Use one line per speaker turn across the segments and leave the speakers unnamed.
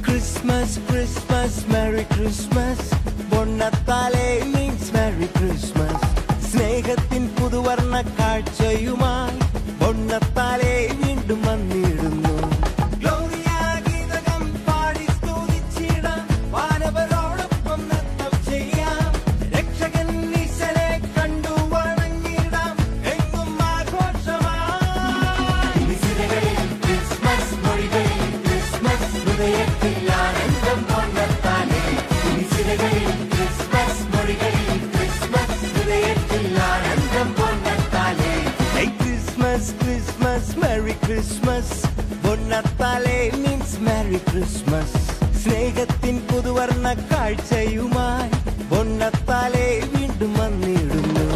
Christmas, Christmas, Merry Christmas. Bonnatale means Merry Christmas. സ്നേഹത്തിൻ പുതുവർണ്ണ കാഴ്ചയുമായി ബൊണ്ണത്താലെ വീണ്ടും വന്നിടുന്നു. Christmas, Merry Christmas. Bonnatale means Merry Christmas. സ്നേഹത്തിൻ പുതുവർണ്ണ കാഴ്ചയുമായി ബൊണ്ണത്താലെ വീണ്ടും വന്നിടുന്നു.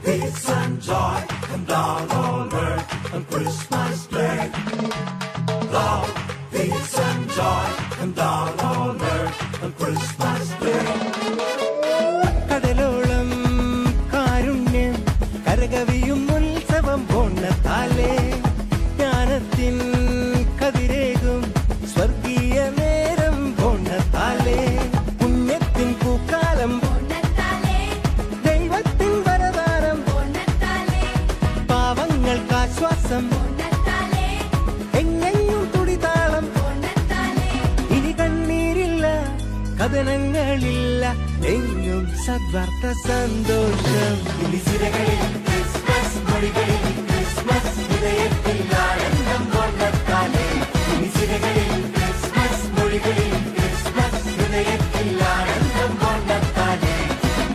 Peace and joy come down on earth on Christmas Day. Love, peace and joy come down on earth on Christmas Day.
കടലോളം കാരുണ്യം കരകവിയും ഉത്സവം ബൊണ്ണത്താലെ ജ്ഞാനത്തിൻ കതിരേകും സ്വർഗീയ നേരം ബൊണ്ണത്താലെ പുണ്യത്തിൻ പൂക്കാലം ശ്വാസം എങ്ങെങ്ങും തുടിതാളം ഇനി കണ്ണീരില്ല കഥനങ്ങളില്ല എങ്ങും സദ്വാർത്ത സന്തോഷം
ഇനിസിരകളിൽ ക്രിസ്മസ് മൊഴികളിൽ ക്രിസ്മസ് ഹൃദയത്തിൽ ആനന്ദം ബൊണ്ണത്താലെ ഇനിസിരകളിൽ ക്രിസ്മസ് മൊഴികളിൽ ക്രിസ്മസ് ഹൃദയത്തിൽ ആനന്ദം ബൊണ്ണത്താലെ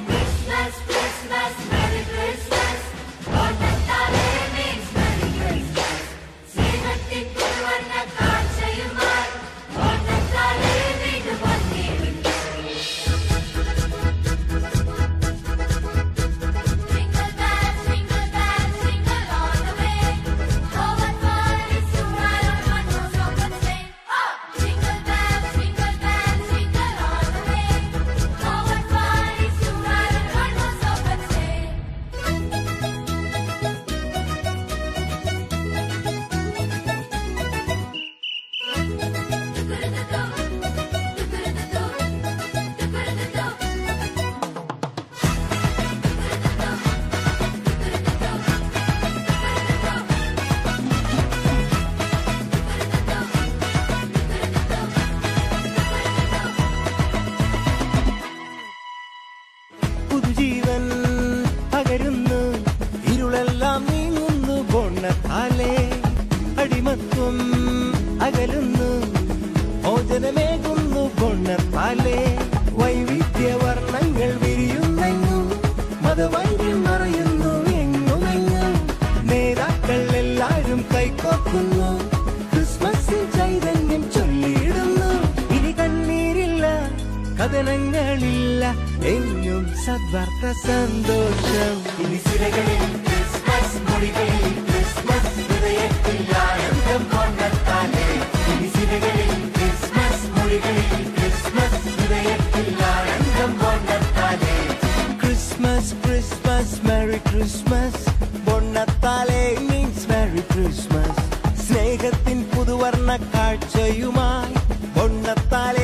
Christmas, Christmas, Merry Christmas. Bonnatale means Merry Christmas. സ്നേഹത്തിൻ പുതുവർണ്ണ കാഴ്ചയുമായി ബൊണ്ണത്താലെ വീണ്ടും വന്നിടുന്നു. Jingle bells, jingle all the way. Oh, what fun it is to ride on one-horse open sleigh. Oh! Jingle bells, jingle all the way. Oh, what fun it is to ride on one-horse open sleigh.
പുതുജീവൻ പകരുന്നു ഇരുളെല്ലാം നീങ്ങുന്നു ബൊണ്ണത്താലെ അടിമത്വം അകലുന്നു മോചനമേകുന്നു ബൊണ്ണത്താലെ വൈവിധ്യവർണ്ണങ്ങൾ വിരിയുന്നെങ്ങും മതവൈദ്യം മറയുന്നു എങ്ങുമെങ്ങും നേതാക്കൾ എല്ലാവരും കൈകോർക്കുന്നു ക്രിസ്മസിൻ ചൈതന്യം ചൊല്ലിയിടുന്നു ഇനി കണ്ണീരില്ല കഥനങ്ങളില്ല എങ്ങും സദ്വാർത്ത സന്തോഷം
ഇനിസിരകളിൽ Christmas മൊഴികളിൽ ക്രിസ്മസ് ഹൃദയത്തിൽ ആനന്ദം ബൊണ്ണത്താലെ ഇനിസിരകളിൽ ക്രിസ്മസ് മൊഴികളിൽ ക്രിസ്മസ് ഹൃദയത്തിൽ ആനന്ദം ബൊണ്ണത്താലെ
Christmas, Christmas, Merry Christmas. Bonnatale means Merry കാഴ്ചയുമായി പൊണ്ണത്താലെ